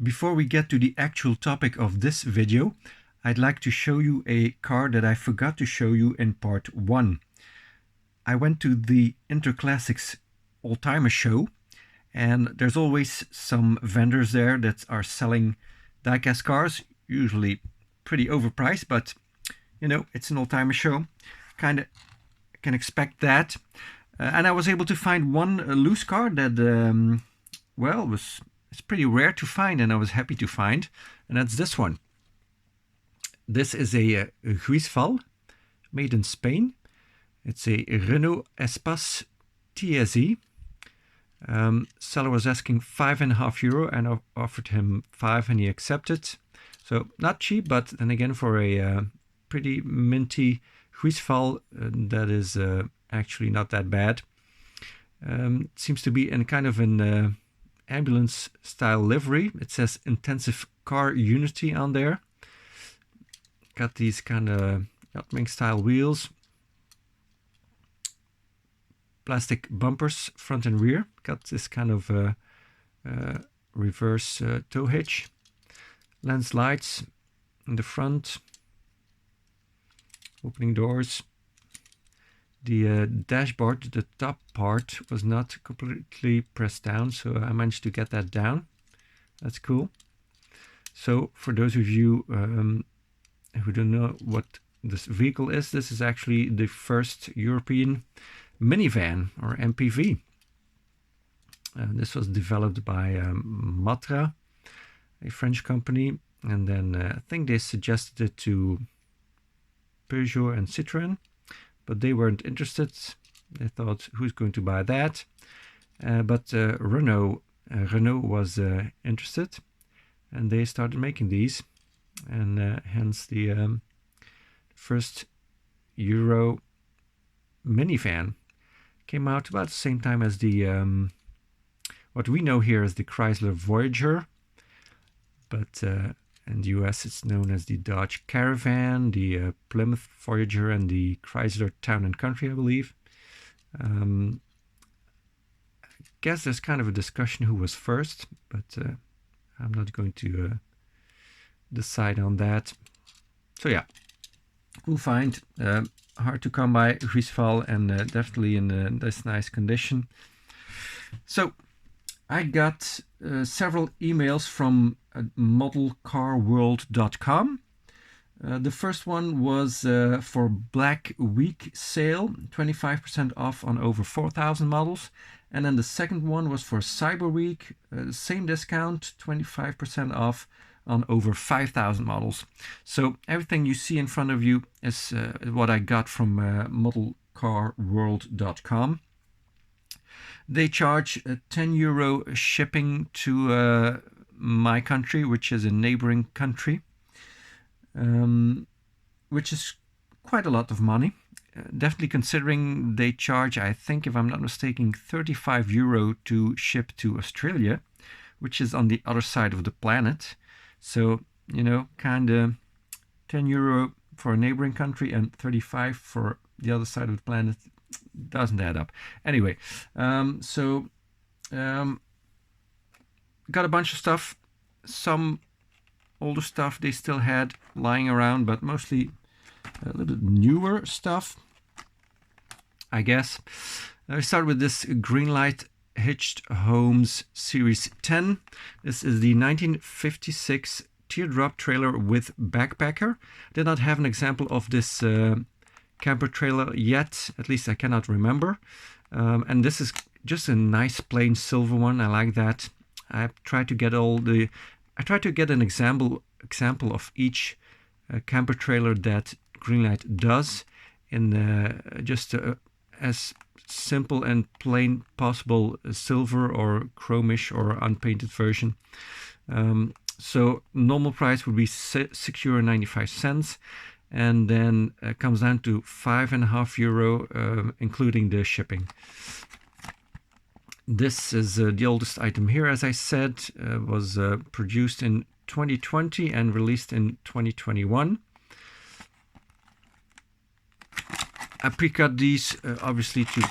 Before we get to the actual topic of this video, I'd like to show you a car that I forgot to show you in part 1. I went to the Interclassics Oldtimer show, and there's always some vendors there that are selling diecast cars, usually pretty overpriced, but you know, it's an oldtimer show, kind of can expect that. And I was able to find one loose car that, well, it's pretty rare to find, and I was happy to find, and that's this one. This is a Greenlight made in Spain. It's a Renault Espace TSE. Seller was asking €5.50 and I offered him 5 and he accepted. So not cheap, but then again for a pretty minty Greenlight, that is actually not that bad. Seems to be in kind of an ambulance style livery. It says Intensive Car Unity on there. Got these kind of yachtwing style wheels. Plastic bumpers front and rear. Got this kind of reverse tow hitch. Lens lights in the front. Opening doors. The dashboard, the top part, was not completely pressed down, so I managed to get that down. That's cool. So for those of you who don't know what this vehicle is, this is actually the first European minivan or MPV. This was developed by Matra, a French company, and then I think they suggested it to Peugeot and Citroën, but they weren't interested. They thought, who's going to buy that? But Renault was interested, and they started making these, and hence the first Euro minivan. Came out about the same time as the what we know here as the Chrysler Voyager, but in the US it's known as the Dodge Caravan, the Plymouth Voyager, and the Chrysler Town and Country, I believe. I guess there's kind of a discussion who was first, but I'm not going to decide on that. So yeah, cool find. Hard to come by, Greenlight, and definitely in this nice condition. So I got several emails from modelcarworld.com. The first one was for Black Week sale, 25% off on over 4,000 models. And then the second one was for Cyber Week, same discount, 25% off on over 5,000 models. So everything you see in front of you is what I got from modelcarworld.com. They charge €10 shipping to my country, which is a neighboring country, which is quite a lot of money. Definitely considering they charge, I think, if I'm not mistaken, €35 to ship to Australia, which is on the other side of the planet. So, you know, kind of €10 for a neighboring country and 35 for the other side of the planet doesn't add up. Anyway, got a bunch of stuff. Some older stuff they still had lying around, but mostly a little bit newer stuff, I guess. I start with this Greenlight Hitched Homes Series 10. This is the 1956 teardrop trailer with backpacker. Did not have an example of this camper trailer yet, at least I cannot remember. And this is just a nice plain silver one. I like that. I tried to get an example of each camper trailer that Greenlight does in just as simple and plain possible silver or chromish or unpainted version. So normal price would be €6.95, and then it comes down to €5.50 including the shipping. This is the oldest item here, as I said, was produced in 2020 and released in 2021. I pre-cut these obviously to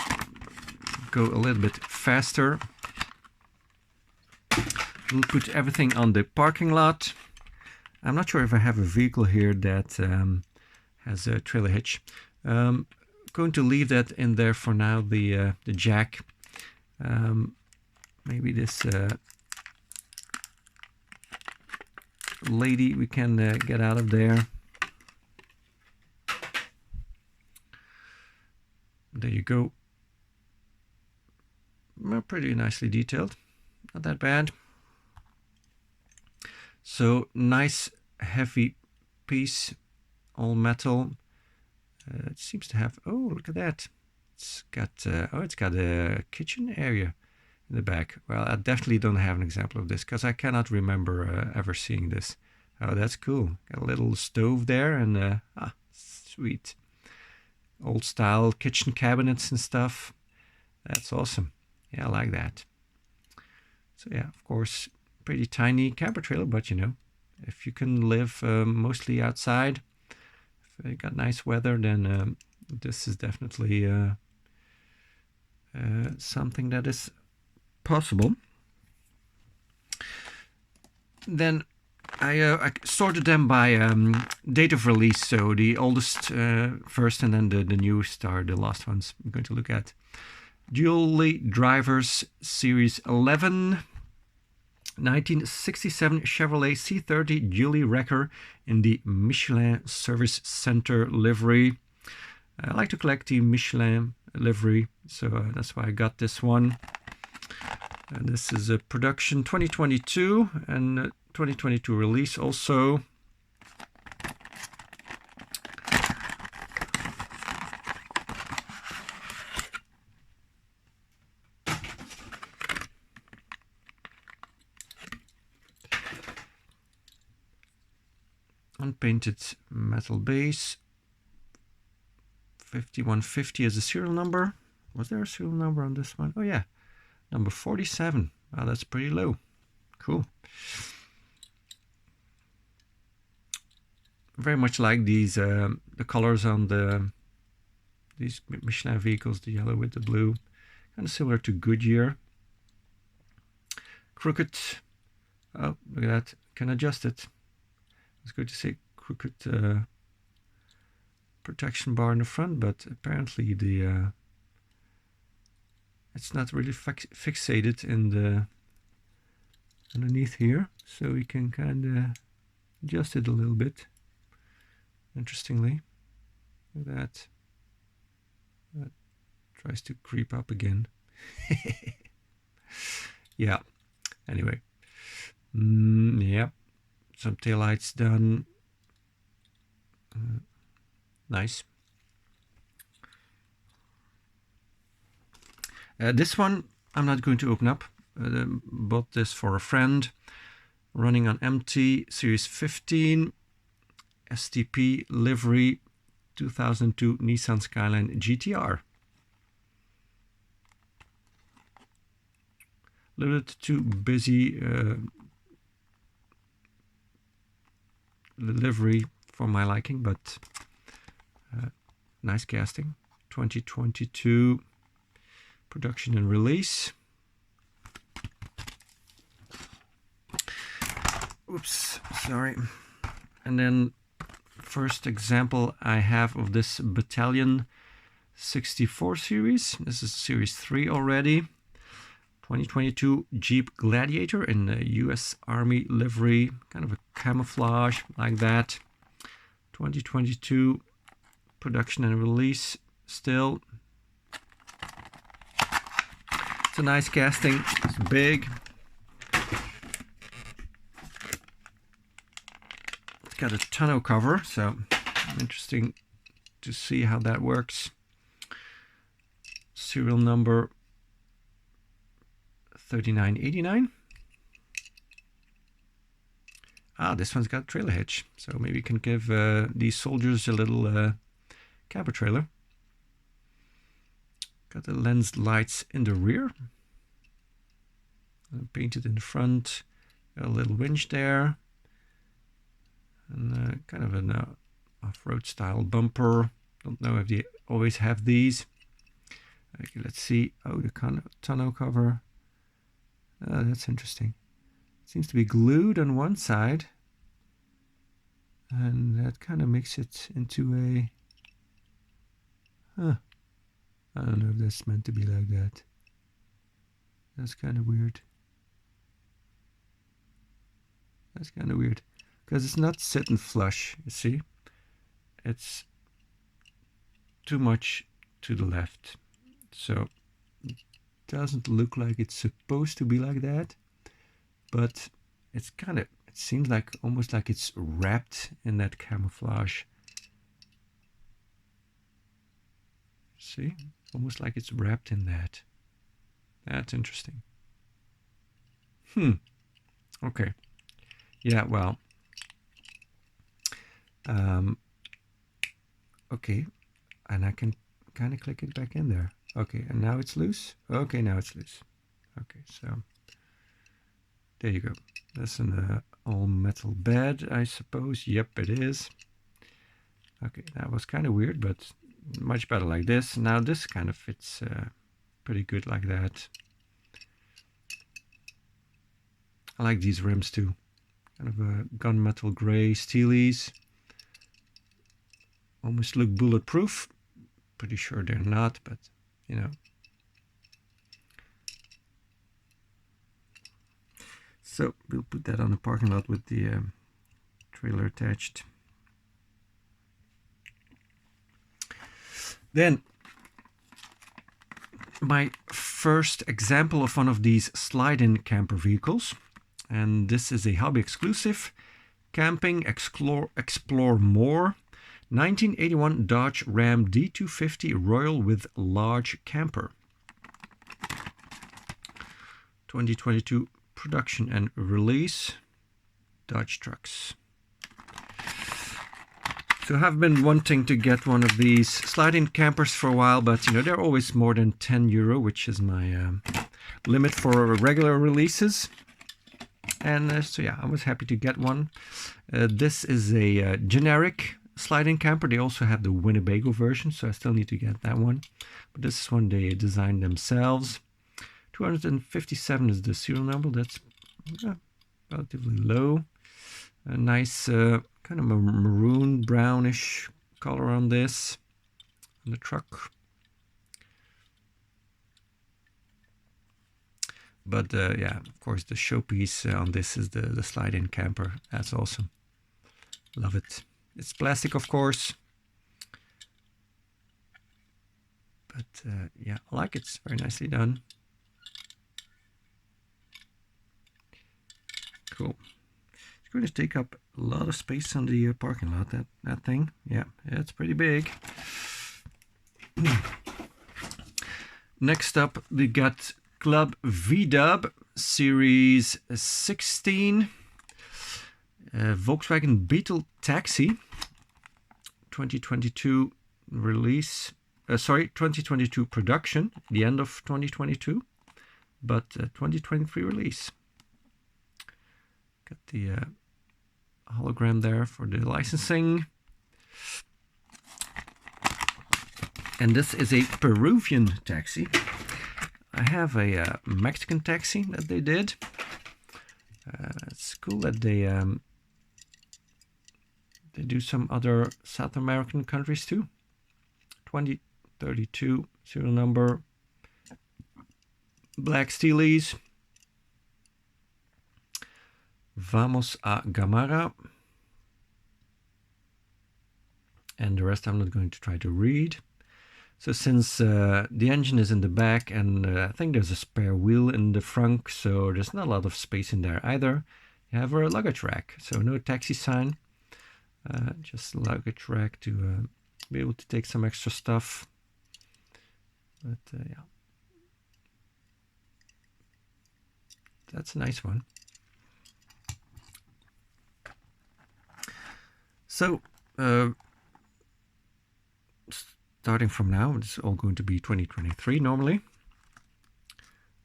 go a little bit faster. We'll put everything on the parking lot. I'm not sure if I have a vehicle here that has a trailer hitch. Going to leave that in there for now, the jack. Maybe this lady we can get out of there. There you go. Pretty nicely detailed, not that bad. So nice heavy piece, all metal. It seems to have, oh, look at that. It's got it's got a kitchen area in the back. Well, I definitely don't have an example of this because I cannot remember ever seeing this. Oh, that's cool. Got a little stove there and sweet. Old style kitchen cabinets and stuff. That's awesome. Yeah, I like that. So yeah, of course, pretty tiny camper trailer, but you know, if you can live mostly outside, if you got nice weather, then this is definitely something that is possible. Then I sorted them by date of release, so the oldest first, and then the newest are the last ones I'm going to look at. Dually Drivers Series 11, 1967 Chevrolet C30 Dually Wrecker in the Michelin Service Center livery. I like to collect the Michelin livery, so that's why I got this one. And this is a production 2022 and 2022 release also. Unpainted metal base. 5150 is the serial number. Was there a serial number on this one? Oh yeah, number 47. Wow, that's pretty low. Cool. Very much like these the colors on these Michelin vehicles, the yellow with the blue, kind of similar to Goodyear. Crooked. Oh, look at that. Can adjust it. It's good to say crooked protection bar in the front, but apparently the it's not really fixated in the underneath here, so we can kind of adjust it a little bit. Interestingly, look at that. That tries to creep up again. Yeah. Anyway, yeah. Some taillights done. Nice. This one I'm not going to open up. Bought this for a friend. Running on MT Series 15. STP livery 2002 Nissan Skyline GTR. A little bit too busy livery for my liking, but nice casting. 2022 production and release. Oops, sorry. And then first example I have of this Battalion 64 series. This is series 3 already. 2022 Jeep Gladiator in the US Army livery, kind of a camouflage like that. 2022 production and release still. It's a nice casting, it's big. It's got a tonneau cover, so interesting to see how that works. Serial number 3989. Ah, this one's got a trailer hitch, so maybe you can give these soldiers a little camper trailer. Got the lens lights in the rear. Painted in the front. Got a little winch there. And kind of an off-road style bumper. Don't know if they always have these. Okay, let's see. Oh, the tonneau cover. That's interesting. seems to be glued on one side, and that kind of makes it into a, I don't know if that's meant to be like that. That's kind of weird. That's kind of weird, because it's not sitting flush, you see? It's too much to the left. So it doesn't look like it's supposed to be like that, but it's kind of, it seems like almost like it's wrapped in that camouflage. See? Almost like it's wrapped in that. That's interesting. Okay. Yeah, well. Okay. And I can kind of click it back in there. Okay, and now it's loose. Okay, now it's loose. Okay, so there you go. That's an all metal bed, I suppose. Yep, it is. Okay, that was kind of weird, but much better like this. Now this kind of fits pretty good like that. I like these rims too. Kind of a gunmetal gray steelies. Almost look bulletproof. Pretty sure they're not, but you know. So we'll put that on the parking lot with the trailer attached. Then my first example of one of these slide-in camper vehicles, and this is a hobby exclusive camping explore more 1981 Dodge Ram D250 Royal with large camper. 2022 production and release. Dodge Trucks. So I have been wanting to get one of these slide-in campers for a while, but you know, they're always more than €10, which is my limit for regular releases. And so yeah, I was happy to get one. This is a generic slide-in camper. They also have the Winnebago version, so I still need to get that one. But this is one they designed themselves. 257 is the serial number. That's relatively low. A nice kind of a maroon brownish color on this, on the truck. But yeah, of course the showpiece on this is the slide-in camper. That's awesome. Love it. It's plastic, of course. But yeah, I like it. It's very nicely done. Cool. It's going to take up a lot of space on the parking lot, that thing. Yeah, it's pretty big. Next up, we got Club V-Dub Series 16 Volkswagen Beetle Taxi 2022 release. 2022 production, the end of 2022, but 2023 release. Got the hologram there for the licensing. And this is a Peruvian taxi. I have a Mexican taxi that they did. It's cool that they do some other South American countries too. 2032 serial number. Black steelies. Vamos a Gamara. And the rest I'm not going to try to read. So since the engine is in the back and I think there's a spare wheel in the front, so there's not a lot of space in there either. You have a luggage rack, so no taxi sign, just luggage rack to be able to take some extra stuff. But yeah, that's a nice one. So starting from now, it's all going to be 2023 normally.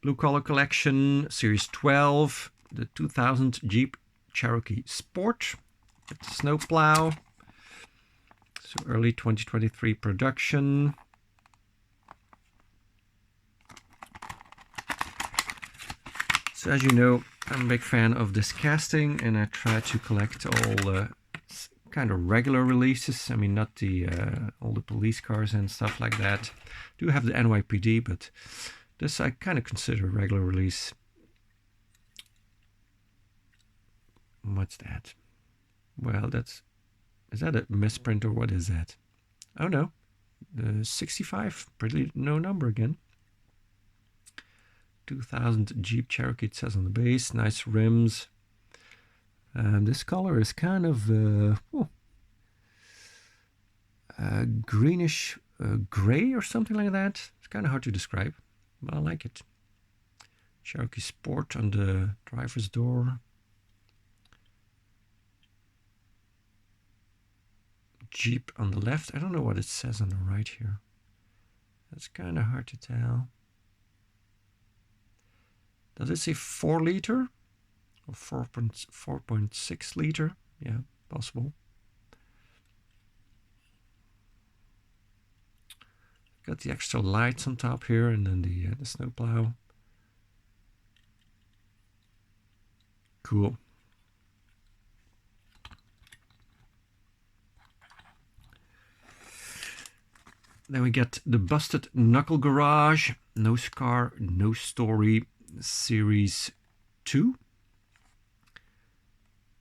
Blue Collar Collection, Series 12, the 2000 Jeep Cherokee Sport with the snowplow. So early 2023 production. So as you know, I'm a big fan of this casting, and I try to collect all the kind of regular releases. I mean, not the all the police cars and stuff like that. Do have the NYPD, but this I kind of consider a regular release. What's that? Well, is that a misprint or what is that? Oh no, the 65, pretty no number again. 2000 Jeep Cherokee, it says on the base. Nice rims. This color is kind of greenish gray or something like that. It's kind of hard to describe, but I like it. Cherokee Sport on the driver's door. Jeep on the left. I don't know what it says on the right here. That's kind of hard to tell. Does it say 4 liter or 4.6 liter? Yeah, possible. Got the extra lights on top here, and then the snowplow. Cool. Then we get the Busted Knuckle Garage, No Scar, No Story, Series 2.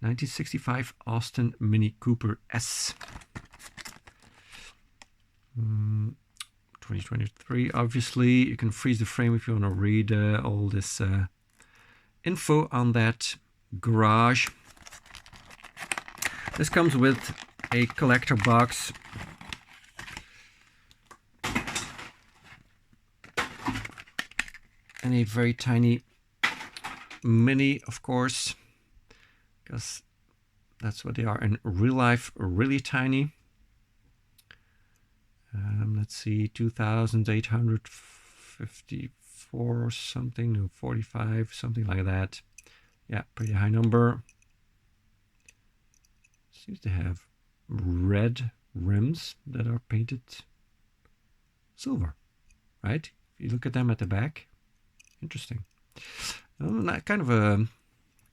1965 Austin Mini Cooper S. 2023, obviously. You can freeze the frame if you want to read all this info on that garage. This comes with a collector box. And a very tiny Mini, of course, because that's what they are in real life, really tiny. Let's see, 2,854 or something, no, 45, something like that. Yeah, pretty high number. Seems to have red rims that are painted silver, right? If you look at them at the back. Interesting. Kind of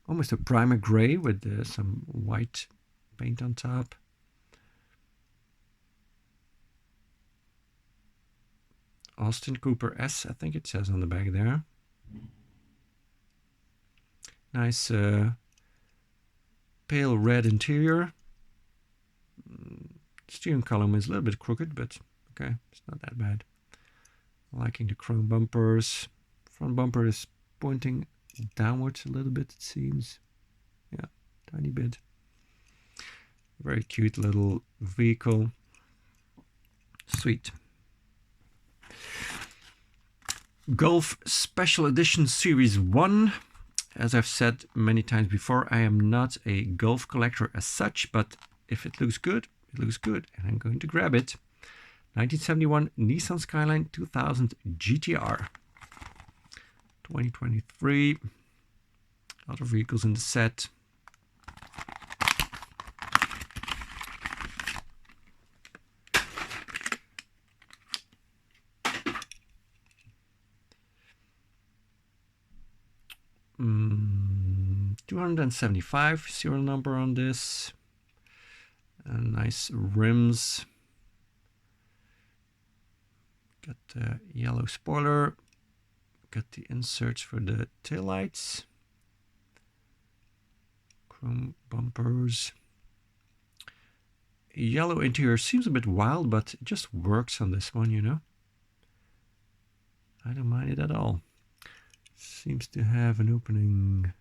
almost a primer gray with some white paint on top. Austin Cooper S, I think it says on the back there. Nice pale red interior. Steering column is a little bit crooked, but okay, it's not that bad. Liking the chrome bumpers. Front bumper is pointing downwards a little bit, it seems. Yeah, tiny bit. Very cute little vehicle. Sweet. Golf Special Edition Series 1. As I've said many times before, I am not a golf collector as such, but if it looks good, it looks good, and I'm going to grab it. 1971 Nissan Skyline 2000 GTR. 2023. A lot of vehicles in the set. Mm, 275 serial number on this. Nice rims. Got the yellow spoiler. Got the inserts for the taillights. Chrome bumpers. Yellow interior seems a bit wild, but it just works on this one, you know. I don't mind it at all. Seems to have an opening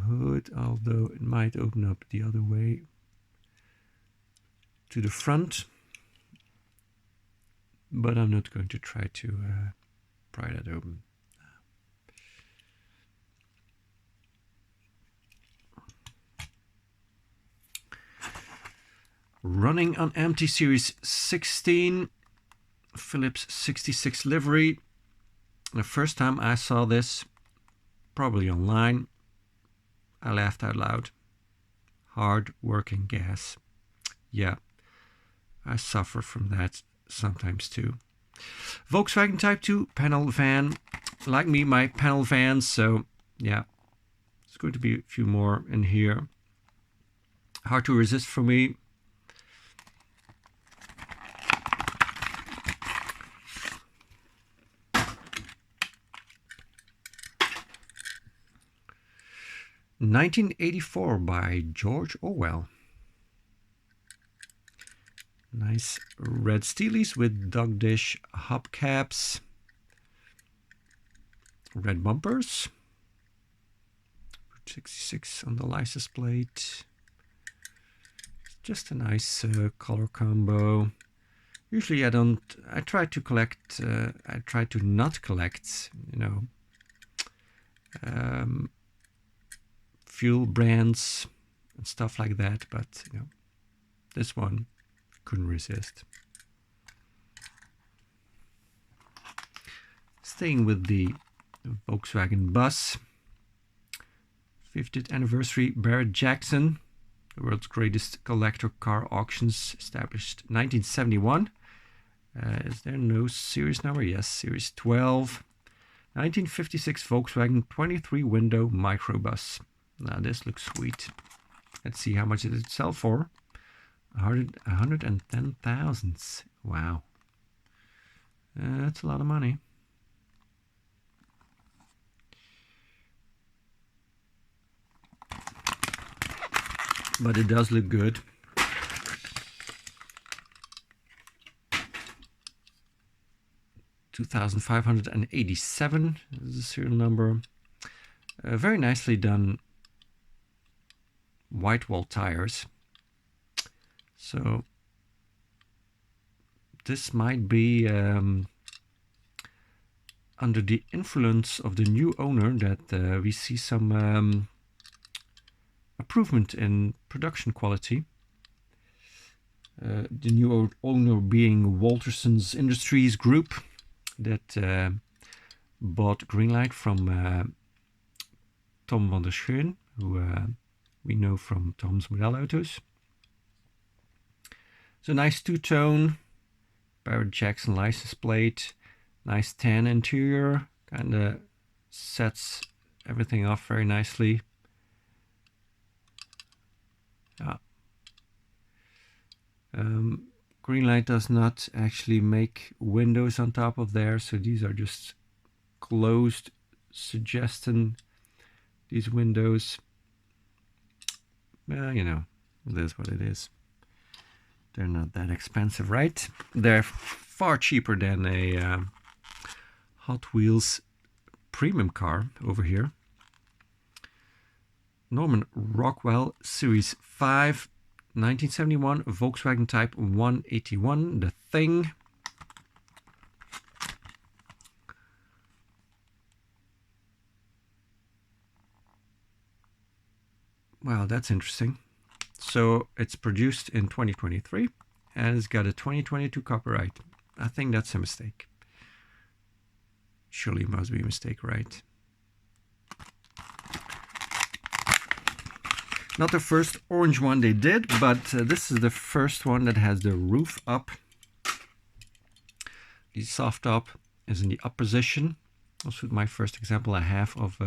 hood, although it might open up the other way to the front. But I'm not going to try to pry that open. Running on empty Series 16, Phillips 66 livery. The first time I saw this, probably online, I laughed out loud. Hard working gas. Yeah, I suffer from that sometimes too. Volkswagen Type 2 panel van. Like me, my panel vans, so Yeah, there's going to be a few more in here. Hard to resist for me. "1984" by George Orwell. Nice red steelies with dog dish hubcaps. Red bumpers. 66 on the license plate. Just a nice color combo. Usually I try to collect, I try to not collect, you know, fuel brands and stuff like that, but you know, this one couldn't resist. Staying with the Volkswagen bus, 50th anniversary Barrett-Jackson, the world's greatest collector car auctions, established 1971. Is there no series number? Yes, series 12. 1956 Volkswagen 23-window microbus. Now this looks sweet. Let's see how much did it sell for. 110,000. Wow. That's a lot of money. But it does look good. $2,587 is the serial number. Very nicely done white wall tires. So this might be under the influence of the new owner that we see some improvement in production quality. The new owner being Walterson's Industries Group that bought Greenlight from Tom van der Schoen, who we know from Tom's Model Autos. So nice two-tone Barrett-Jackson license plate, nice tan interior, kind of sets everything off very nicely. Greenlight does not actually make windows on top of there, so these are just closed, suggesting these windows. Well, you know, it is what it is. They're not that expensive, right? They're far cheaper than a Hot Wheels premium car over here. Norman Rockwell Series 5, 1971 Volkswagen Type 181, the Thing. Wow, that's interesting. So it's produced in 2023 and it's got a 2022 copyright. I think that's a mistake. Surely it must be a mistake, right? Not the first orange one they did, but this is the first one that has the roof up. The soft top is in the up position. Also my first example I have of,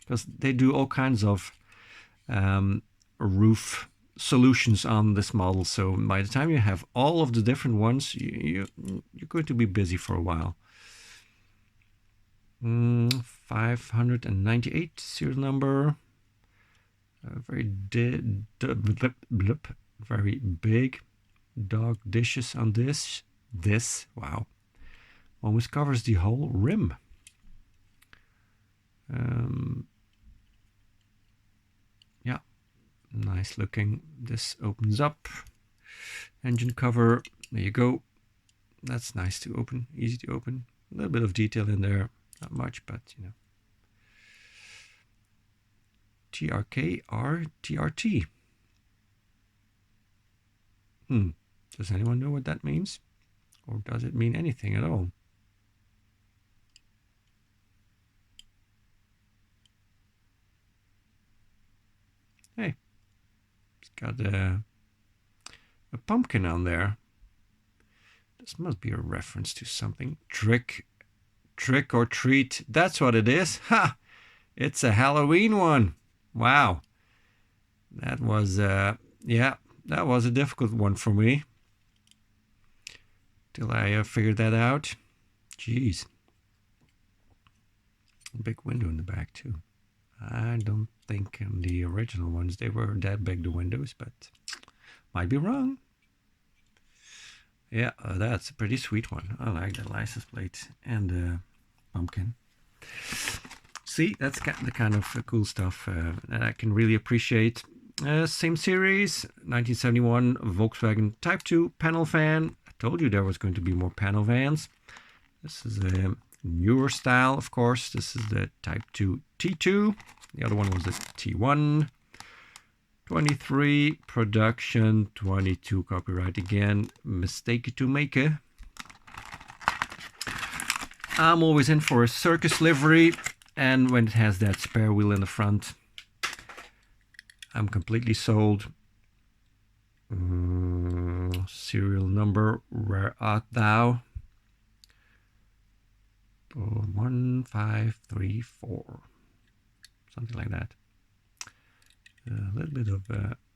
because they do all kinds of roof solutions on this model. So by the time you have all of the different ones, you're going to be busy for a while. 598 serial number. Very very big dog dishes on this. Wow, almost covers the whole rim. Yeah, nice looking. This opens up. Engine cover. There you go. That's nice to open. Easy to open. A little bit of detail in there. Not much, but you know. TRK or TRT. Does anyone know what that means? Or does it mean anything at all? Hey, it's got a pumpkin on there. This must be a reference to something. Trick or treat. That's what it is. Ha! It's a Halloween one. Wow. That was, yeah, that was a difficult one for me. Till I figured that out. Jeez. Big window in the back too. I don't think in the original ones they were that big, the windows, but might be wrong. Yeah, that's a pretty sweet one. I like the license plate and the pumpkin. See, that's the kind of cool stuff that I can really appreciate. Same series, 1971 Volkswagen Type 2 panel van. I told you there was going to be more panel vans. This is a newer style, of course. This is the Type 2 T2. The other one was the T1. 23 production, 22 copyright again. Mistake to make. I'm always in for a Circus livery, and when it has that spare wheel in the front, I'm completely sold. Serial number, where art thou? 1534, something like that. A little bit of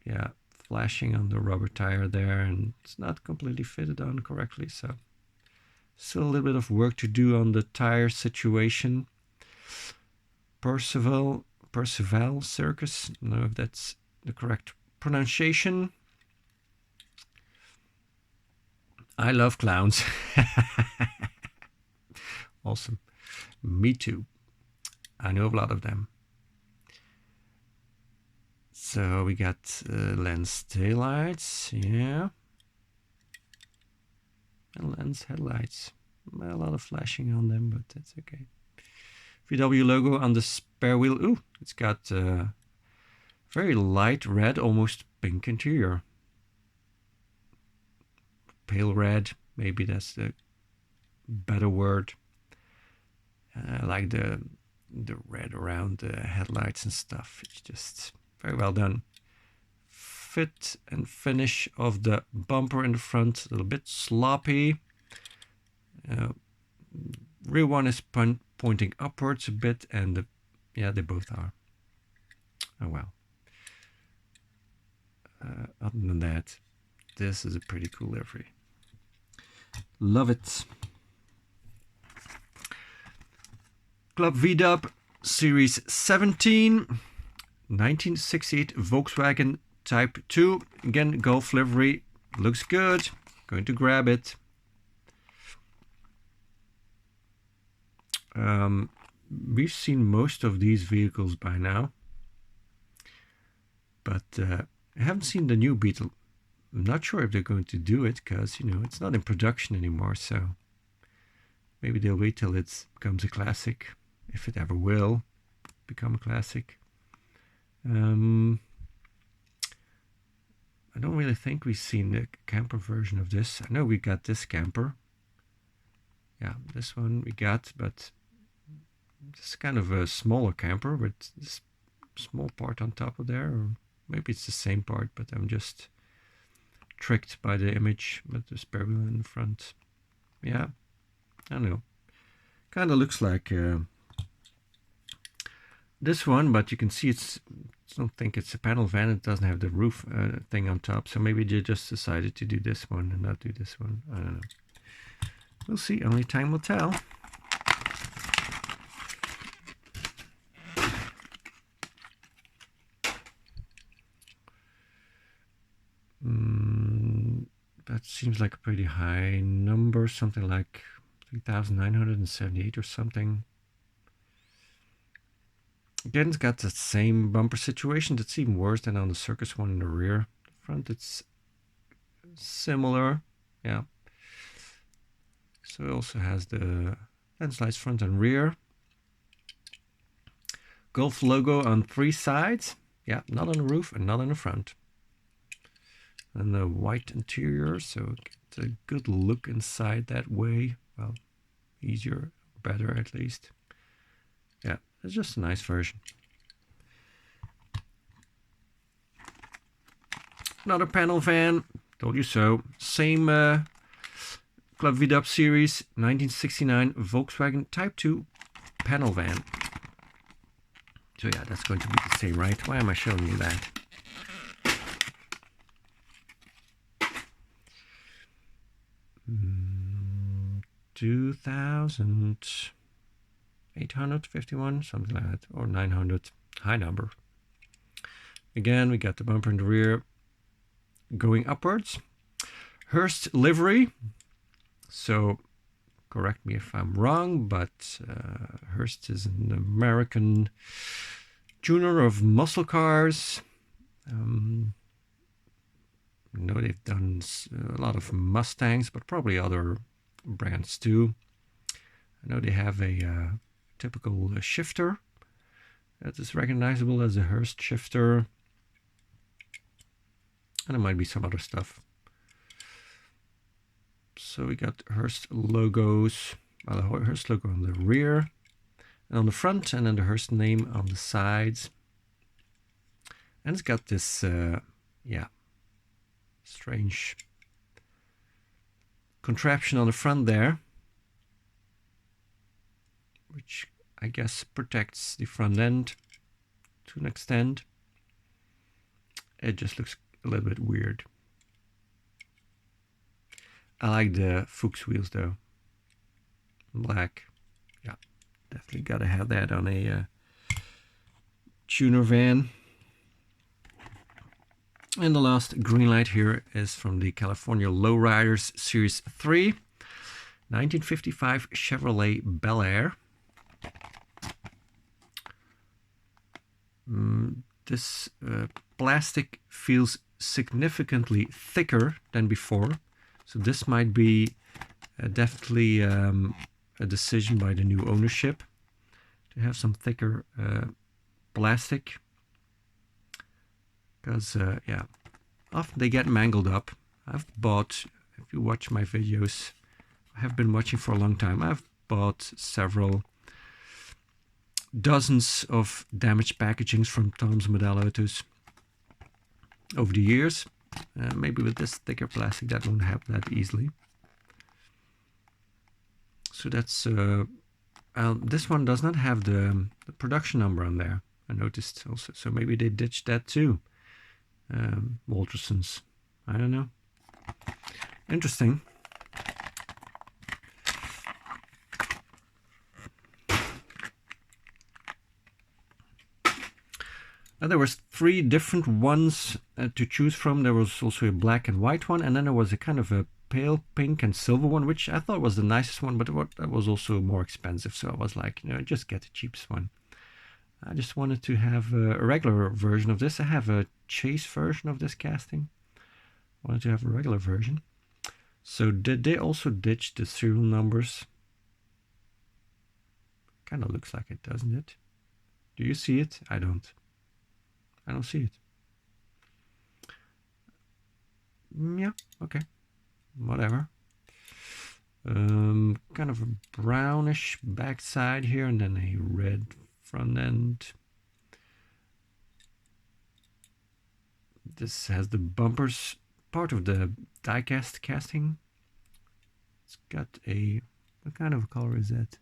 yeah, flashing on the rubber tire there, and it's not completely fitted on correctly, so still a little bit of work to do on the tire situation. Percival Circus, I don't know if that's the correct pronunciation. I love clowns. Awesome. Me too. I know a lot of them. So we got lens taillights, yeah. And lens headlights. A lot of flashing on them, but that's okay. VW logo on the spare wheel. Ooh, it's got very light red, almost pink interior. Pale red, maybe that's the better word. I like the red around the headlights and stuff. It's just very well done. Fit and finish of the bumper in the front, a little bit sloppy. Rear one is pointing upwards a bit, and yeah, they both are. Oh well. Other than that, this is a pretty cool livery. Love it. Club VW Series 17, 1968 Volkswagen Type 2. Again, Golf livery. Looks good. Going to grab it. We've seen most of these vehicles by now, but I haven't seen the new Beetle. I'm not sure if they're going to do it because, you know, it's not in production anymore, so maybe they'll wait till it becomes a classic, if it ever will become a classic. I don't really think we've seen the camper version of this. I know we got this camper. Yeah, this one we got, but this is kind of a smaller camper with this small part on top of there. Or maybe it's the same part, but I'm just tricked by the image with the spare wheel in the front. Yeah, I don't know. Kind of looks like this one, but you can see I don't think it's a panel van. It doesn't have the roof thing on top, so maybe they just decided to do this one and not do this one. I don't know. We'll see. Only time will tell. That seems like a pretty high number, something like 3,978 or something. Again, it's got the same bumper situation. That's even worse than on the Circus one in the rear. The front, it's similar. Yeah. So it also has the lens lights front and rear. Golf logo on 3 sides. Yeah, not on the roof and not on the front. And the white interior, so get a good look inside that way. Well, easier, better at least. Yeah, it's just a nice version. Another panel van, told you so. Same Club VW series, 1969 Volkswagen Type 2 panel van. So yeah, that's going to be the same, right? Why am I showing you that? Mm, 2,851, something like that, or 900, high number. Again, we got the bumper in the rear going upwards. Hurst livery. So correct me if I'm wrong, but Hurst is an American tuner of muscle cars. I know they've done a lot of Mustangs, but probably other brands too. I know they have a typical shifter that is recognizable as a Hurst shifter. And there might be some other stuff. So we got Hurst logos, well, the Hurst logo on the rear and on the front, and then the Hurst name on the sides. And it's got this, yeah, strange contraption on the front there, which I guess protects the front end to an extent. It just looks a little bit weird. I like the Fuchs wheels though. Black. Yeah, definitely gotta have that on a tuner van. And the last green light here is from the California Lowriders Series 3. 1955 Chevrolet Bel Air. This plastic feels significantly thicker than before. So this might be definitely a decision by the new ownership to have some thicker plastic. Because, yeah, often they get mangled up. I've bought, if you watch my videos, I have been watching for a long time, I've bought several dozens of damaged packagings from Tom's Model Autos over the years. Maybe with this thicker plastic that won't happen that easily. So that's this one does not have the production number on there, I noticed also. So maybe they ditched that too. Walterson's, I don't know. Interesting. There was 3 different ones to choose from. There was also a black and white one, and then there was a kind of a pale pink and silver one, which I thought was the nicest one, but that was also more expensive. So I was like, you know, just get the cheapest one. I just wanted to have a regular version of this. I have a chase version of this casting. I wanted to have a regular version. So did they also ditch the serial numbers? Kind of looks like it, doesn't it? Do you see it? I don't. I don't see it. Yeah, okay. Whatever. Kind of a brownish backside here, and then a red front end. This has the bumpers, part of the diecast casting. It's got a, what kind of color is that?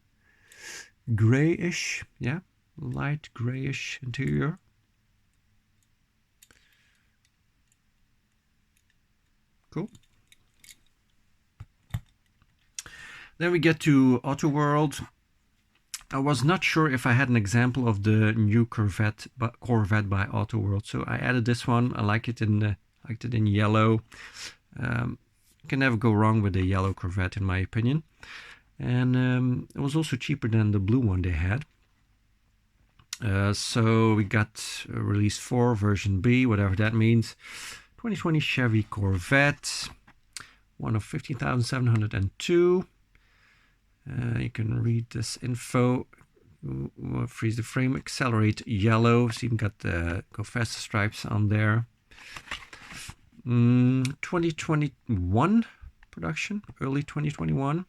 Grayish, yeah, light grayish interior. Cool. Then we get to Autoworld. I was not sure if I had an example of the new Corvette by Autoworld, so I added this one. I like it in liked it in yellow. You can never go wrong with a yellow Corvette, in my opinion. And it was also cheaper than the blue one they had. So we got release 4, version B, whatever that means. 2020 Chevy Corvette, one of 15,702. You can read this info. Freeze the frame, accelerate yellow. So you got the go faster stripes on there. 2021 production, early 2021.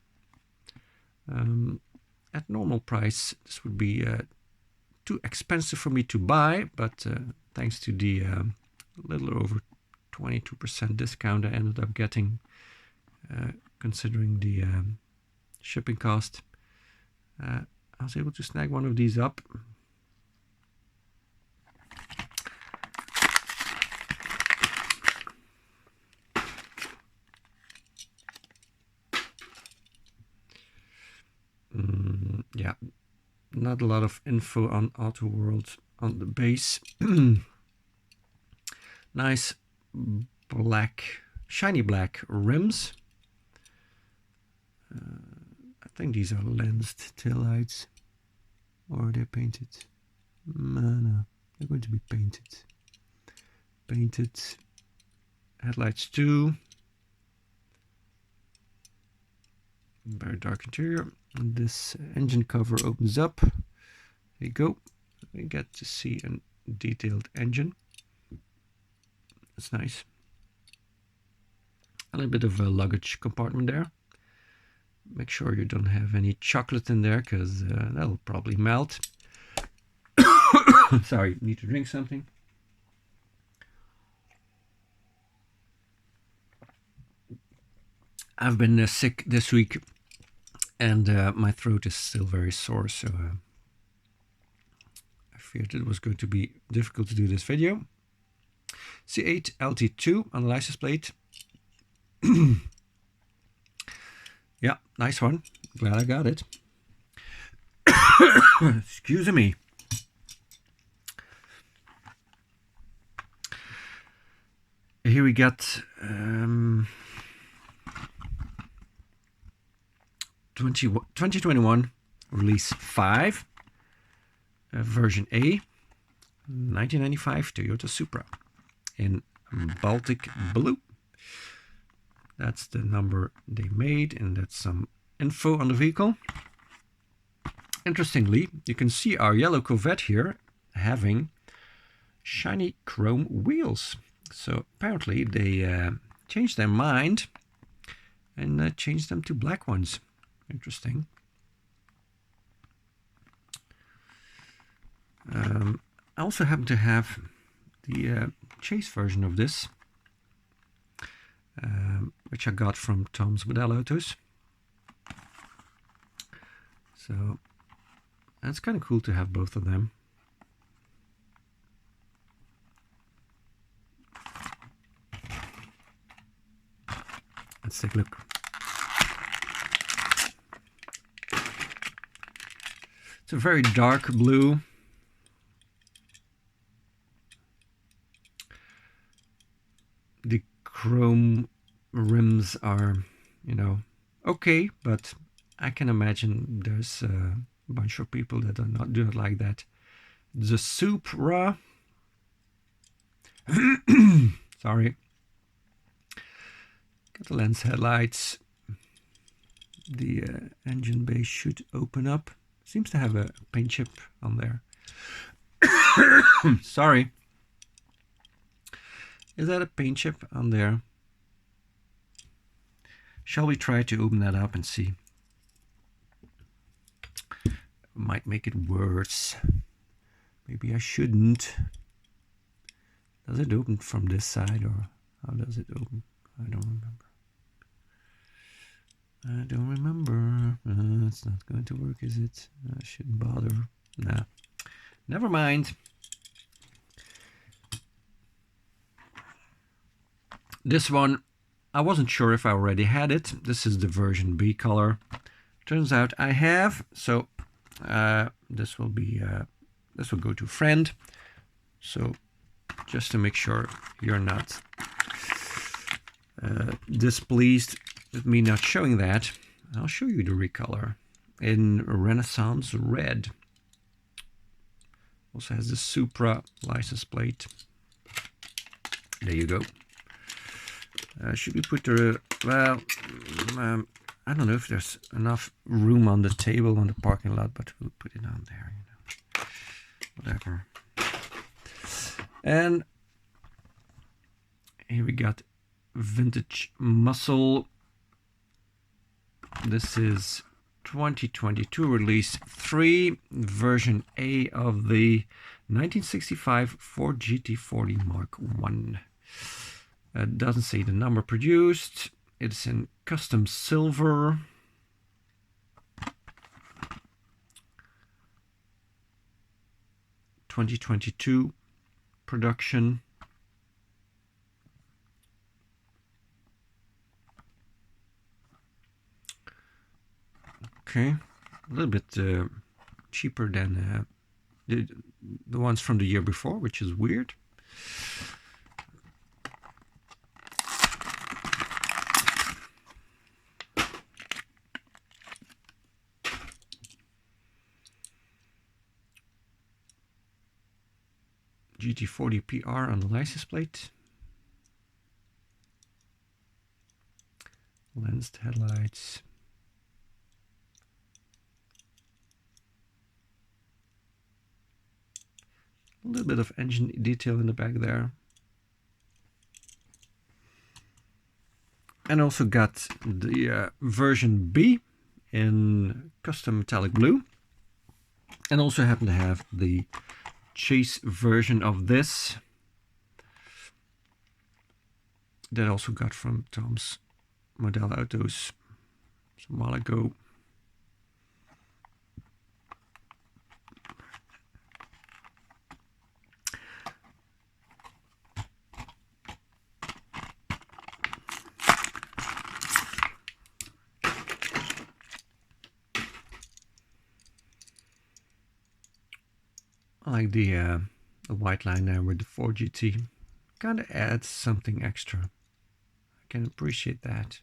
At normal price, this would be too expensive for me to buy, but thanks to the little over 22% discount I ended up getting, considering the shipping cost, I was able to snag one of these up. yeah, not a lot of info on Autoworld on the base. Nice black, shiny black rims. I think these are lensed taillights, or are they painted? No, they're going to be painted. Painted. Headlights too. Very dark interior. And this engine cover opens up. There you go. We get to see a detailed engine. That's nice. A little bit of a luggage compartment there. Make sure you don't have any chocolate in there, because that'll probably melt. Sorry, need to drink something. I've been sick this week, and my throat is still very sore, so I feared it was going to be difficult to do this video. C8 LT2 on the license plate. Yeah, nice one. Glad I got it. Excuse me. Here we got 2021 release 5, version A, 1995 Toyota Supra in Baltic blue. That's the number they made, and that's some info on the vehicle. Interestingly, you can see our yellow Corvette here having shiny chrome wheels. So apparently they changed their mind and changed them to black ones. Interesting. I also happen to have the chase version of this, which I got from Tom's Model Autos. So that's kind of cool to have both of them. Let's take a look. It's a very dark blue. The chrome rims are, you know, okay, but I can imagine there's a bunch of people that do not like that. The Supra. Sorry. Got the lens headlights. The engine bay should open up. Seems to have a paint chip on there. Sorry. Is that a paint chip on there? Shall we try to open that up and see? Might make it worse. Maybe I shouldn't. Does it open from this side, or how does it open? I don't remember. I don't remember. It's not going to work, is it? I shouldn't bother. Nah. Never mind. This one, I wasn't sure if I already had it. This is the version B color. Turns out I have. So this will be this will go to friend. So just to make sure you're not displeased with me not showing that, I'll show you the recolor in Renaissance Red. Also has the Supra license plate. There you go. Should we put the, well, I don't know if there's enough room on the table on the parking lot, but we'll put it on there, you know. Whatever. And here we got vintage muscle. This is 2022 release 3, version A of the 1965 Ford GT40 Mark I. It doesn't say the number produced. It's in custom silver. (2022) production. Okay, a little bit cheaper than the ones from the year before, which is weird. GT40 PR on the license plate. Lensed headlights. A little bit of engine detail in the back there. And also got the version B in custom metallic blue. And also happen to have the chase version of this that I also got from Tom's Model Autos some while ago. I like the white line there with the 4GT. Kind of adds something extra. I can appreciate that.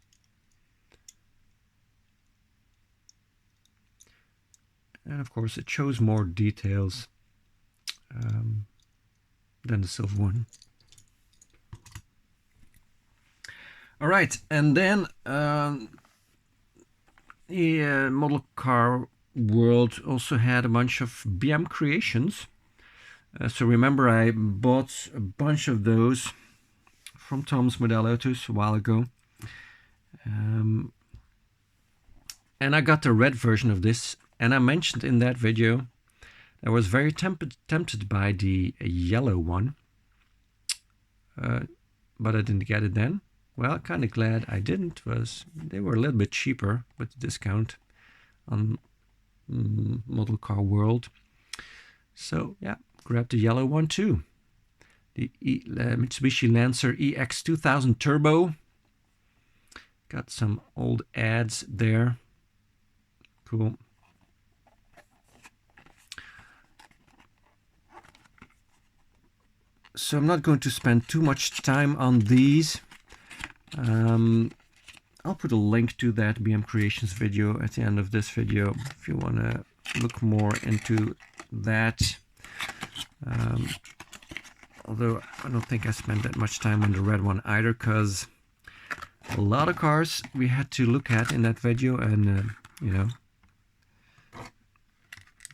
And of course it shows more details than the silver one. Alright, and then the model car world also had a bunch of BM Creations. So remember, I bought a bunch of those from Tom's Model Autos a while ago. And I got the red version of this. And I mentioned in that video, I was very tempted by the yellow one. But I didn't get it then. Well, kind of glad I didn't. They were a little bit cheaper with the discount on Model Car World. So yeah, grab the yellow one too. The Mitsubishi Lancer EX 2000 Turbo. Got some old ads there. Cool. So I'm not going to spend too much time on these. I'll put a link to that BM Creations video at the end of this video if you want to look more into that. Although I don't think I spent that much time on the red one either, because a lot of cars we had to look at in that video, and you know,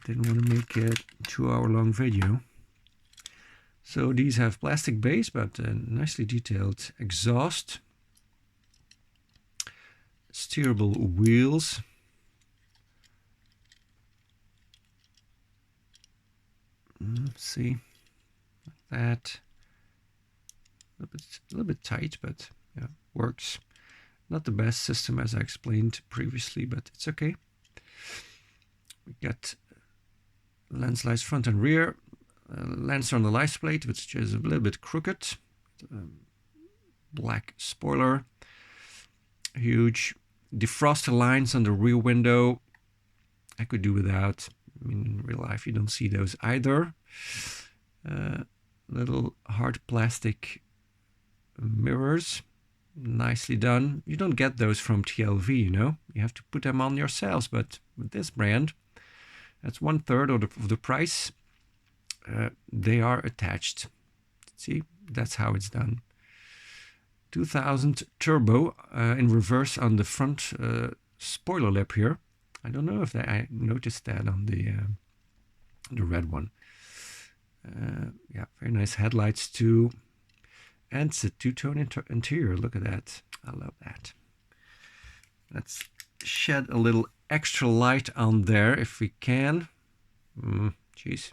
didn't want to make a 2-hour-long video. So these have plastic base, but nicely detailed exhaust, steerable wheels, see, like that. A little bit tight, but yeah, works. Not the best system as I explained previously, but it's okay. We got lens lights front and rear, lens on the license plate, which is a little bit crooked. Black spoiler, huge defroster lines on the rear window. I could do without. I mean, in real life you don't see those either. Little hard plastic mirrors, nicely done. You don't get those from TLV, you know. You have to put them on yourselves, but with this brand, that's 1/3 of the price. They are attached. See, that's how it's done. 2000 Turbo in reverse on the front spoiler lip here. I don't know if I noticed that on the red one. Yeah, very nice headlights too. And it's a two-tone interior. Look at that. I love that. Let's shed a little extra light on there if we can. Geez.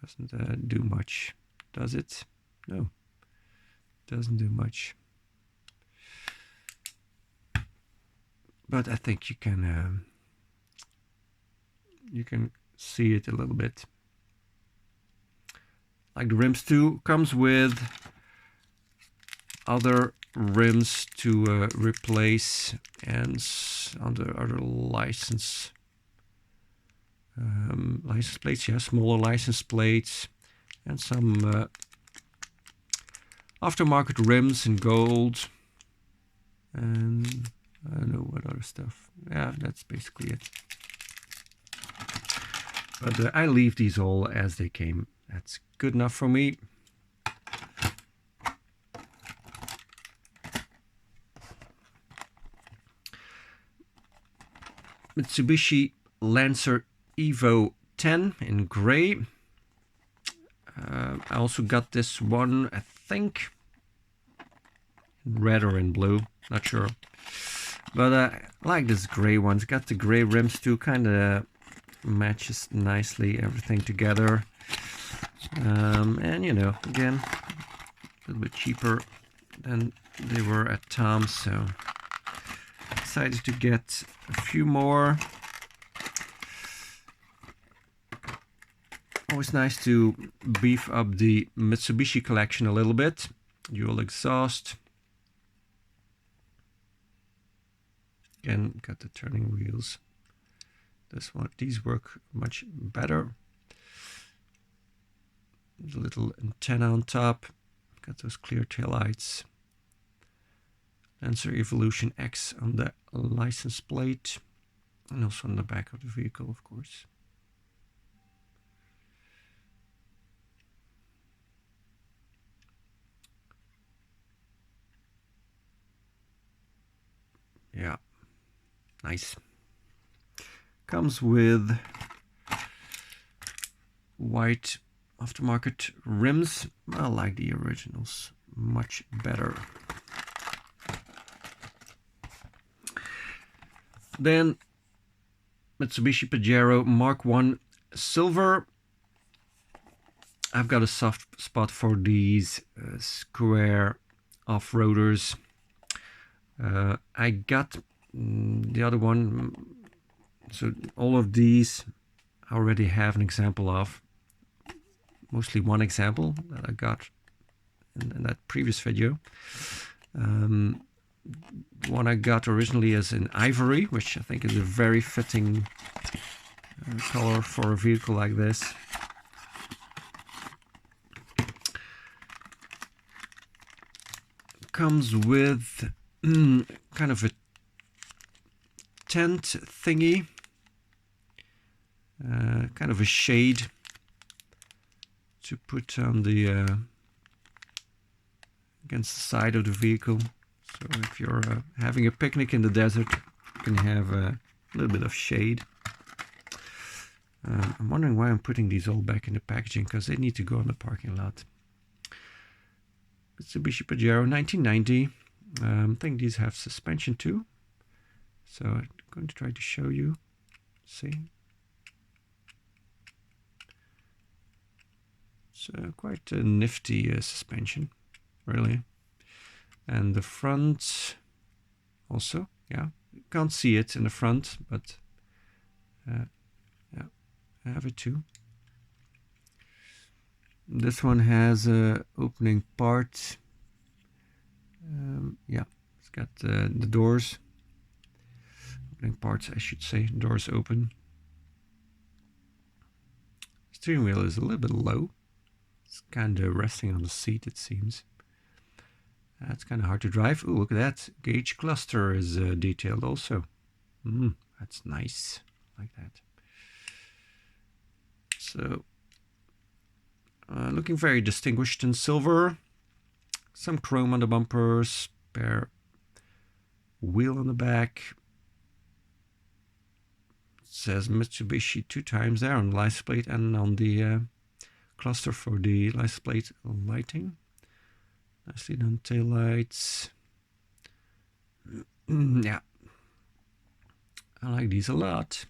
Doesn't do much, does it? No. Doesn't do much. But I think you can see it a little bit. Like the rims too, comes with other rims to replace and under other license license plates, yeah, smaller license plates, and some aftermarket rims in gold, and I don't know what other stuff. Yeah, that's basically it. But I leave these all as they came. That's good enough for me. Mitsubishi Lancer Evo 10 in grey. I also got this one, I think, in red or in blue, not sure. But I like this grey one. It's got the grey rims too, kind of matches nicely everything together. And you know, again, a little bit cheaper than they were at Tom's, so decided to get a few more. Always nice to beef up the Mitsubishi collection a little bit. Dual exhaust. Again, got the turning wheels. These work much better. The little antenna on top. Got those clear taillights. Lancer Evolution X on the license plate. And also on the back of the vehicle, of course. Yeah, nice. Comes with white aftermarket rims. I like the originals much better. Then Mitsubishi Pajero Mark 1 Silver. I've got a soft spot for these square off-roaders. I got the other one, so all of these I already have an example of. Mostly one example that I got in that previous video. One I got originally is in ivory, which I think is a very fitting color for a vehicle like this. Comes with kind of a tent thingy, kind of a shade to put on the against the side of the vehicle. So if you're having a picnic in the desert, you can have a little bit of shade. I'm wondering why I'm putting these all back in the packaging, because they need to go in the parking lot. Mitsubishi Pajero 1990. I think these have suspension too. So I'm going to try to show you. See? It's quite a nifty suspension, really. And the front also, yeah. You can't see it in the front, but yeah, I have it too. This one has a opening part. Yeah, it's got the doors. Opening parts, I should say. Doors open. Steering wheel is a little bit low. It's kind of resting on the seat, it seems. That's kind of hard to drive. Oh, look at that. Gauge cluster is detailed also. That's nice. Like that. So, looking very distinguished in silver. Some chrome on the bumpers. Spare wheel on the back. It says Mitsubishi 2 times there on the license plate and on the cluster for the license plate lighting. Nicely done tail lights. Yeah, I like these a lot.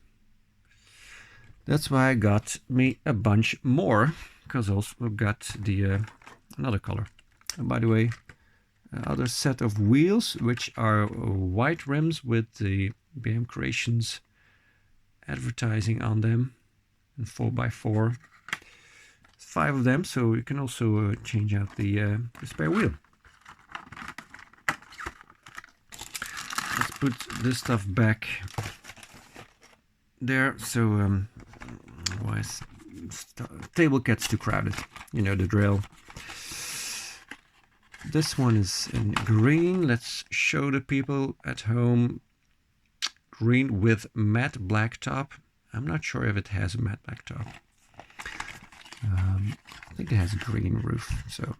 That's why I got me a bunch more, because I also got the another color. And by the way, other set of wheels, which are white rims with the BM Creations advertising on them, and 4x4. 5 of them, so you can also change out the spare wheel. Let's put this stuff back there. So otherwise table gets too crowded. You know the drill. This one is in green. Let's show the people at home. Green with matte black top. I'm not sure if it has a matte black top. I think it has a green roof, so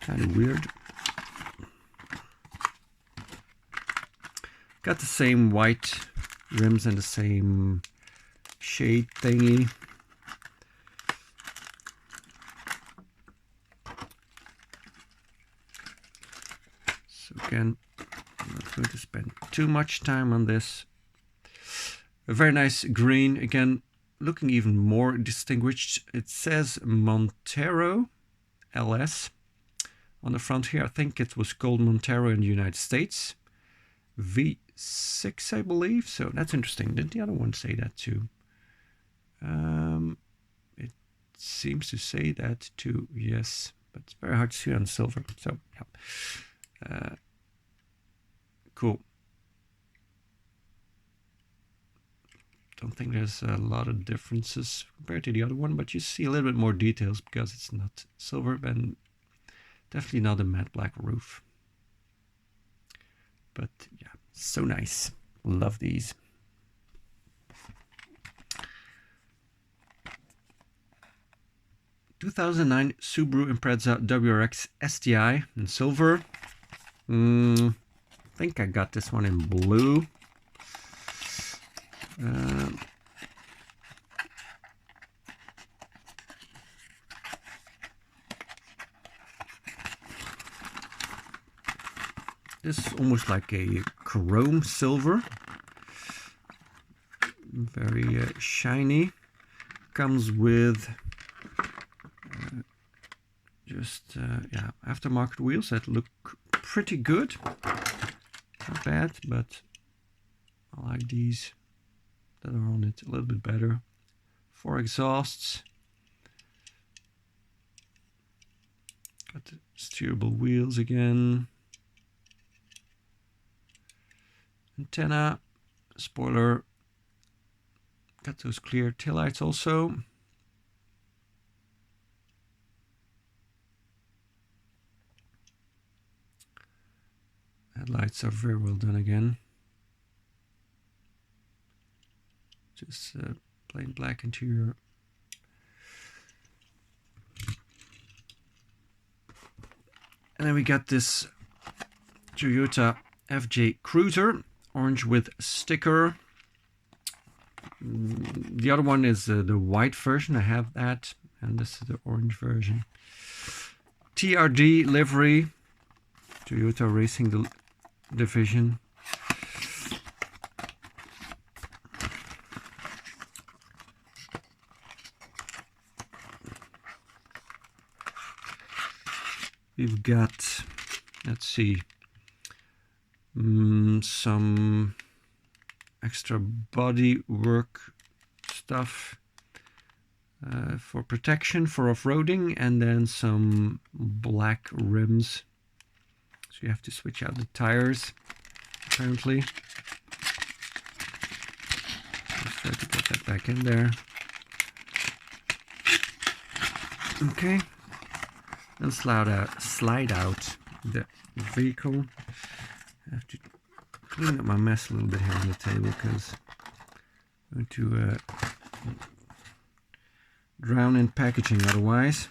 kind of weird. Got the same white rims and the same shade thingy. So again, I'm not going to spend too much time on this. A very nice green, again, looking even more distinguished. It says Montero LS on the front here. I think it was called Montero in the United States. V6, I believe. So that's interesting. Did the other one say that too? It seems to say that too, yes. But it's very hard to see on silver. So, yeah. Cool. Don't think there's a lot of differences compared to the other one, but you see a little bit more details because it's not silver and definitely not a matte black roof. But yeah, so nice. Love these. (2009) Subaru Impreza WRX STI in silver. I think I got this one in blue. This is almost like a chrome silver, very shiny. Comes with just yeah, aftermarket wheels that look pretty good. Not bad, but I like these that are on it a little bit better. 4 exhausts. Got the steerable wheels again. Antenna, spoiler. Got those clear taillights also. Headlights are very well done again. Just plain black interior. And then we got this Toyota FJ Cruiser, orange with sticker. The other one is the white version. I have that, and this is the orange version. TRD livery, Toyota Racing Division. We've got, let's see, some extra body work stuff for protection for off-roading, and then some black rims. So you have to switch out the tires, apparently. Let's try to get that back in there. Okay. And slide out the vehicle. I have to clean up my mess a little bit here on the table because I'm going to drown in packaging otherwise.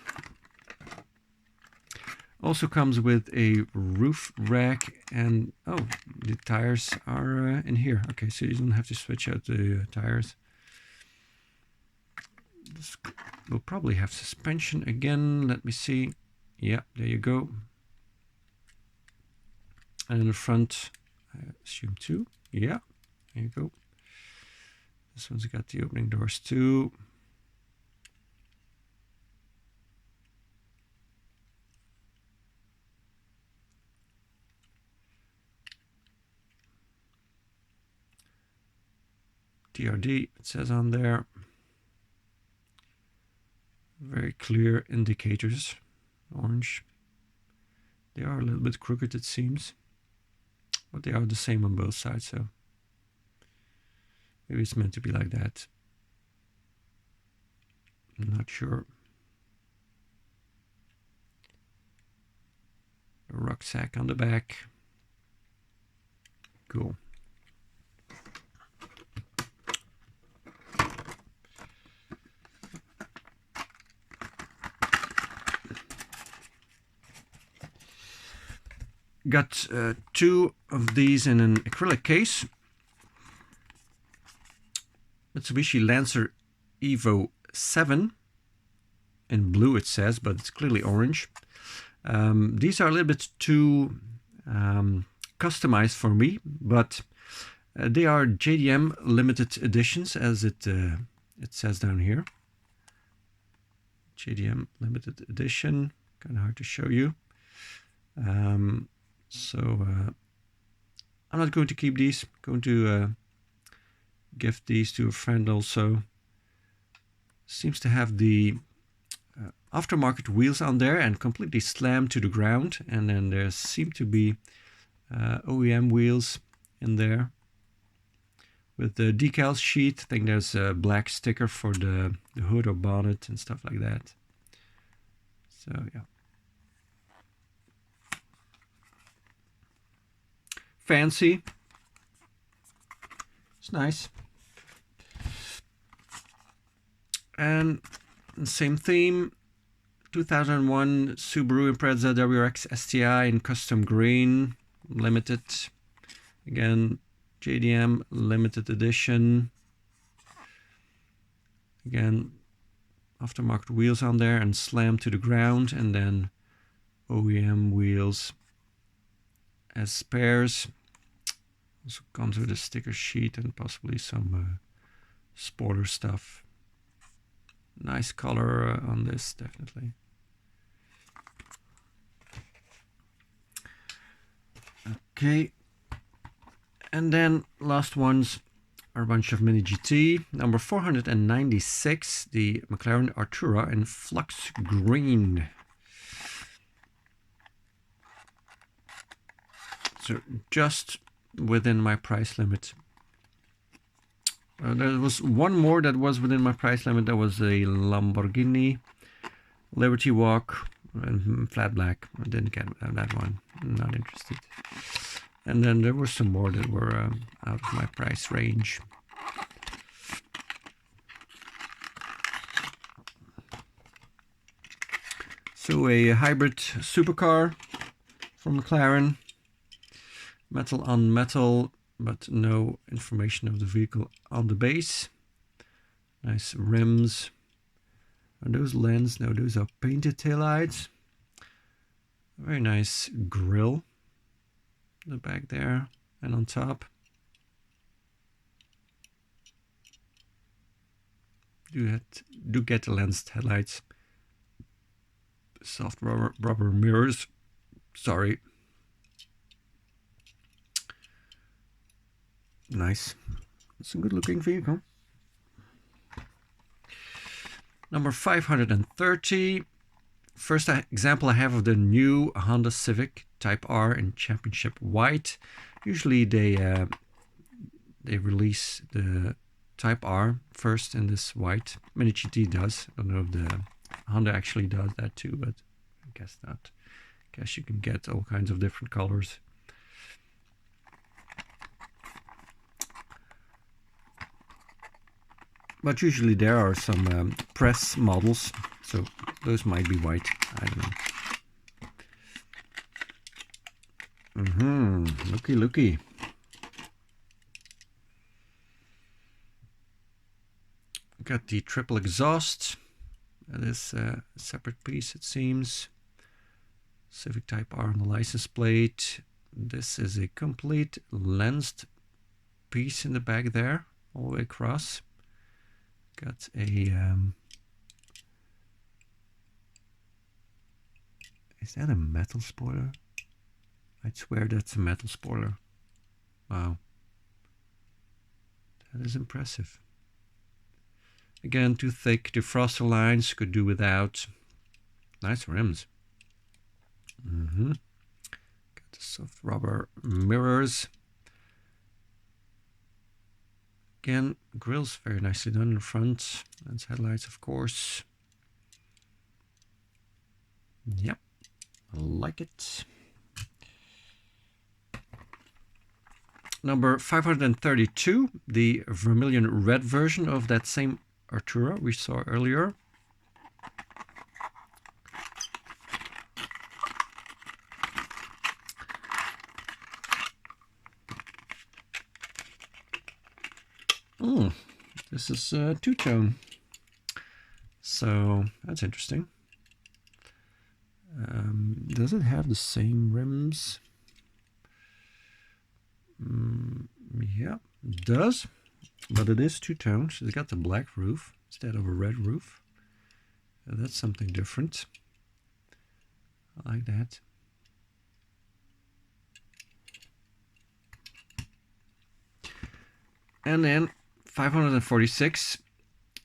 Also comes with a roof rack, and oh, the tires are in here. Okay, so you don't have to switch out the tires. This will probably have suspension again. Let me see. Yeah, there you go. And in the front, I assume too. Yeah, there you go. This one's got the opening doors too. TRD, it says on there. Very clear indicators. Orange. They are a little bit crooked, it seems, but they are the same on both sides, so maybe it's meant to be like that. I'm not sure. The rucksack on the back. Cool. Got two of these in an acrylic case. Mitsubishi Lancer Evo 7. In blue it says, but it's clearly orange. These are a little bit too customized for me, but they are JDM limited editions, as it says down here. JDM limited edition, kind of hard to show you. So I'm not going to keep these. I'm going to gift these to a friend also. Seems to have the aftermarket wheels on there and completely slammed to the ground, and then there seem to be OEM wheels in there with the decal sheet. I think there's a black sticker for the hood or bonnet and stuff like that. So yeah, fancy. It's nice. And same theme, 2001 Subaru Impreza WRX STI in custom green, limited. Again, JDM limited edition. Again, aftermarket wheels on there and slammed to the ground, and then OEM wheels as spares. Also comes with a sticker sheet and possibly some spoiler stuff. Nice color on this, definitely. Okay, and then last ones are a bunch of MiniGT. Number 496, the McLaren Artura in Flux Green. So just within my price limit. There was one more that was within my price limit. That was a Lamborghini Liberty Walk in flat black. I didn't get that one. I'm not interested. And then there were some more that were out of my price range. So a hybrid supercar from McLaren. Metal on metal, but no information of the vehicle on the base. Nice rims. Are those lens? No, those are painted taillights. Very nice grille. The back there and on top. Do get the lensed headlights. Soft rubber mirrors. Sorry. Nice. It's a good looking vehicle. Number 530. First example I have of the new Honda Civic Type R in Championship White. Usually they release the Type R first in this white. MiniGT does. I don't know if the Honda actually does that too, but I guess not. I guess you can get all kinds of different colors. But usually there are some press models, so those might be white. I don't know. Looky. Got the triple exhaust. That is a separate piece, it seems. Civic Type R on the license plate. This is a complete lensed piece in the back there, all the way across. Got a is that a metal spoiler? I'd swear that's a metal spoiler. Wow. That is impressive. Again, too thick. Defroster lines, could do without. Nice rims. Got the soft rubber mirrors. Again, grill's very nicely done in front. That's headlights, of course. Yep, I like it. Number 532, the vermilion red version of that same Artura we saw earlier. This is two-tone, so that's interesting. Does it have the same rims? Yeah, it does, but it is two-tone. So it's got the black roof instead of a red roof. That's something different. I like that. And then 546,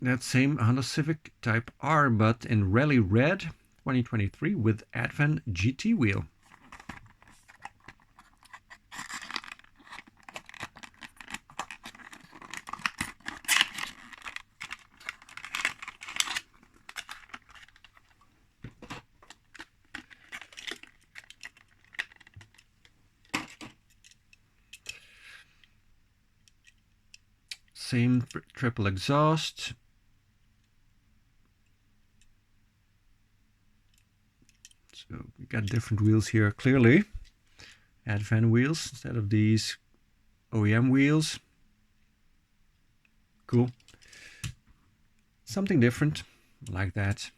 that same Honda Civic Type R, but in Rally Red 2023 with Advan GT wheel. Same triple exhaust. So we got different wheels here, clearly. Advan wheels instead of these OEM wheels. Cool. Something different, like that.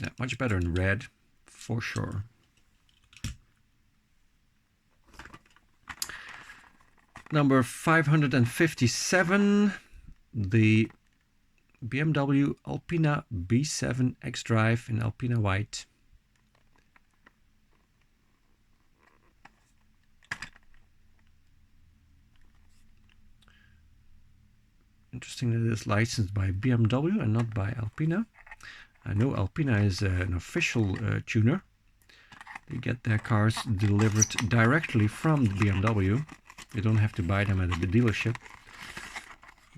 Yeah, much better in red, for sure. Number 557, the BMW Alpina B7 X-Drive in Alpina white. Interesting that it is licensed by BMW and not by Alpina. I know Alpina is an official tuner. They get their cars delivered directly from the BMW. You don't have to buy them at the dealership.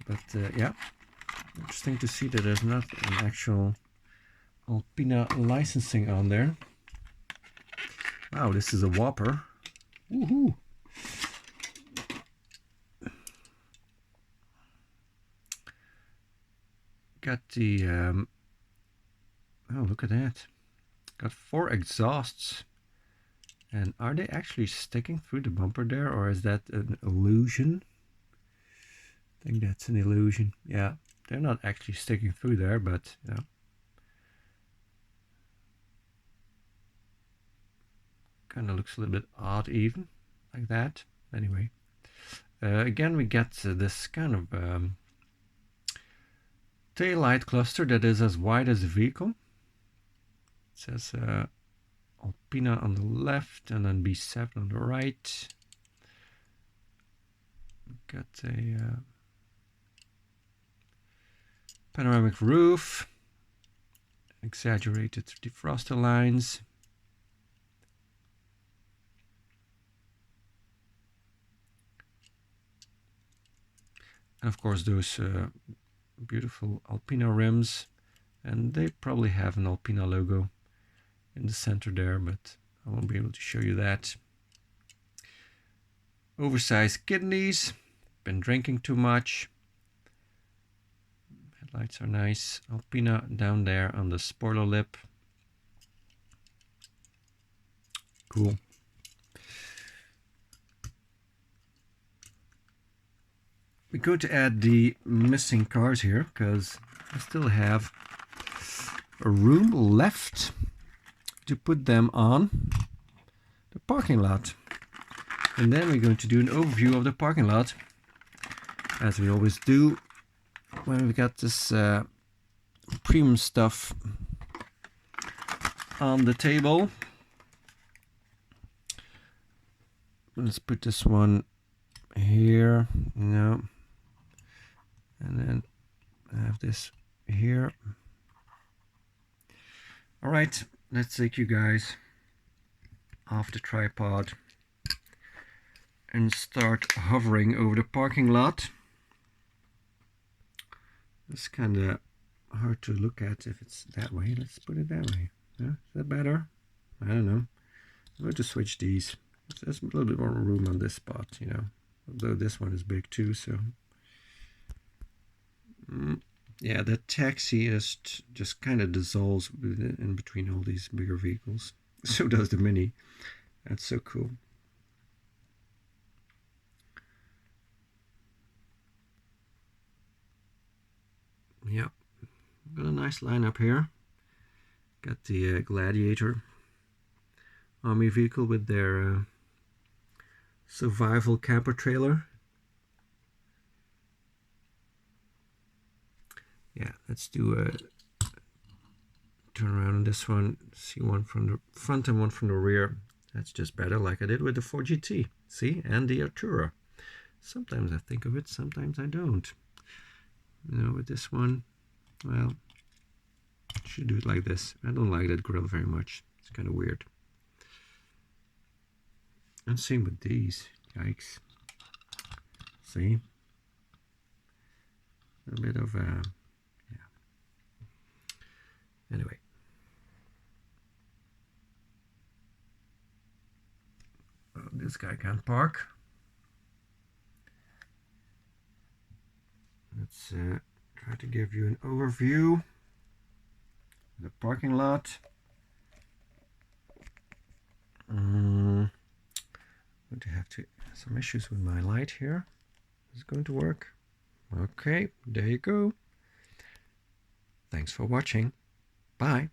But yeah, interesting to see that there's not an actual Alpina licensing on there. Wow, this is a whopper. Woohoo! Got the oh, look at that. Got 4 exhausts. And are they actually sticking through the bumper there, or is that an illusion? I think that's an illusion. Yeah, they're not actually sticking through there, but yeah. Kind of looks a little bit odd even, like that. Anyway, again we get this kind of taillight cluster that is as wide as the vehicle. It says Alpina on the left and then B7 on the right. Got a panoramic roof, exaggerated defroster lines. And of course those beautiful Alpina rims, and they probably have an Alpina logo in the center there, but I won't be able to show you that. Oversized kidneys, been drinking too much. Headlights are nice. Alpina down there on the spoiler lip. Cool. We're going to add the missing cars here because I still have a room left to put them on the parking lot. And then we're going to do an overview of the parking lot, as we always do when we've got this premium stuff on the table. Let's put this one here, and then I have this here. All right, let's take you guys off the tripod and start hovering over the parking lot. It's kind of hard to look at if it's that way. Let's put it that way. Yeah, is that better? I don't know. I'm going to switch these. There's a little bit more room on this spot, you know. Although this one is big too, so. Yeah, the taxi just kind of dissolves in between all these bigger vehicles. So does the Mini. That's so cool. Yeah, got a nice lineup here. Got the Gladiator army vehicle with their survival camper trailer. Yeah, let's do a turn around on this one. See one from the front and one from the rear. That's just better, like I did with the 4GT. See, and the Artura. Sometimes I think of it, sometimes I don't. You know, with this one, well, should do it like this. I don't like that grill very much. It's kind of weird. And same with these. Yikes. See? A bit of yeah. Anyway. Well, this guy can't park. Let's try to give you an overview of the parking lot. I'm going to have some issues with my light here. Is it going to work? Okay, there you go. Thanks for watching. Bye.